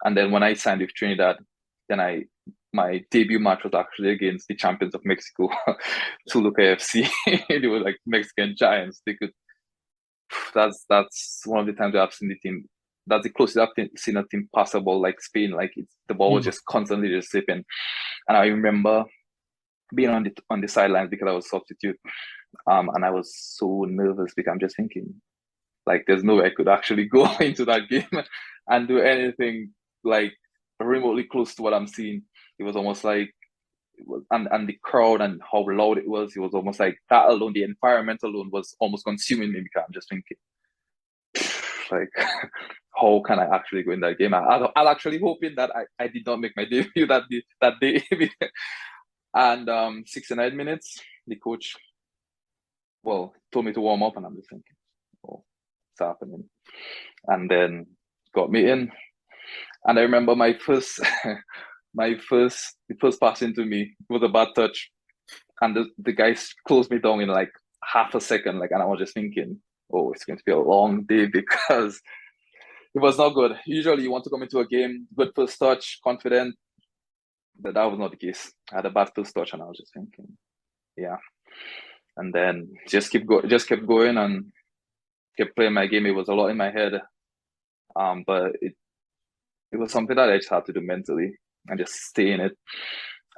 And then when I signed with Trinidad, my debut match was actually against the champions of Mexico, Toluca FC. They were like Mexican giants. That's one of the times I've seen the team. That's the closest I've seen a team pass a ball like Spain. Like the ball was just constantly just slipping. And I remember being on the sidelines because I was substitute. And I was so nervous because I'm just thinking, like, there's no way I could actually go into that game and do anything like remotely close to what I'm seeing. It was almost like it was, and the crowd and how loud it was almost like that alone, the environment alone was almost consuming me because I'm just thinking, like, how can I actually go in that game? I'm actually hoping that I did not make my debut that day. And 69 minutes, the coach, told me to warm up, and I'm just thinking, oh, it's happening. And then got me in. And I remember the first pass into me was a bad touch. And the guys closed me down in like half a second. Like, and I was just thinking, oh, it's going to be a long day because it was not good. Usually you want to come into a game, good first touch, confident. But that was not the case. I had a bad first touch and I was just thinking, yeah. And then just kept going and kept playing my game. It was a lot in my head. But it was something that I just had to do mentally and just stay in it.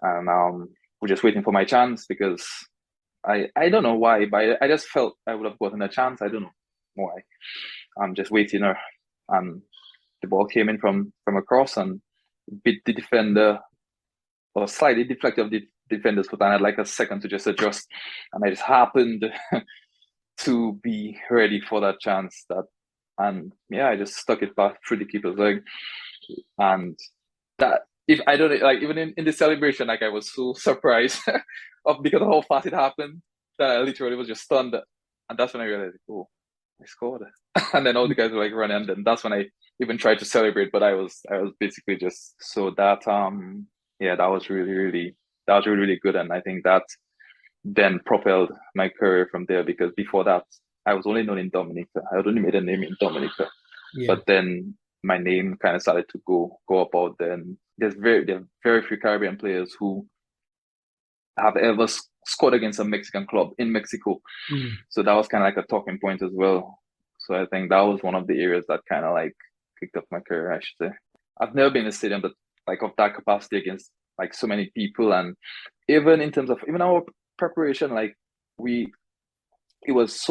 And we're just waiting for my chance because I don't know why, but I just felt I would have gotten a chance. I don't know why. I'm just waiting, and the ball came in from across and beat the defender, or slightly deflected of the defender's foot, and I had like a second to just adjust, and I just happened to be ready for that chance. And I just stuck it back through the keeper's leg, and that. If I don't like, even in the celebration, like I was so surprised because of how fast it happened that I literally was just stunned, and that's when I realized, oh, I scored, and then all the guys were like running, and then that's when I even tried to celebrate, but I was basically just so that that was really good, and I think that then propelled my career from there because before that I was only known in Dominica. I had only made a name in Dominica, but then my name kind of started to go up out there. And there are very few Caribbean players who have ever scored against a Mexican club in Mexico. So that was kind of like a talking point as well. So I think that was one of the areas that kind of like kicked off my career, I should say. I've never been in a stadium that like of that capacity against like so many people, and even in terms of even our preparation, like it was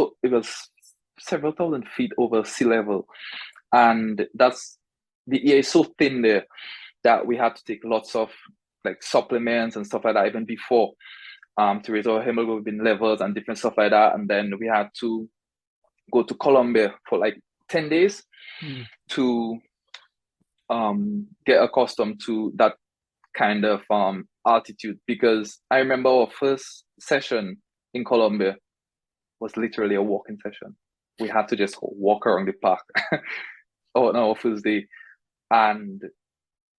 several thousand feet over sea level. And that's the air is so thin there that we had to take lots of like supplements and stuff like that even before to raise our hemoglobin levels and different stuff like that. And then we had to go to Colombia for like 10 days to get accustomed to that kind of altitude, because I remember our first session in Colombia was literally a walking session. We had to just walk around the park on our first day. And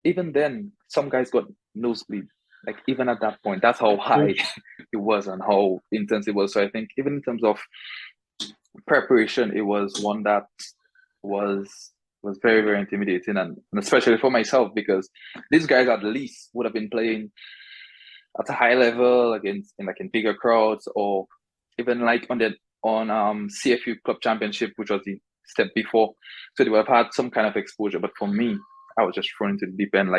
even then, some guys got nosebleed. Like even at that point, that's how high it was and how intense it was. So I think even in terms of preparation, it was one that was very, very intimidating, and especially for myself, because these guys at least would have been playing at a high level against in bigger crowds, or even like on CFU Club Championship, which was the step before. So they would have had some kind of exposure. But for me, I was just thrown into the deep end. Like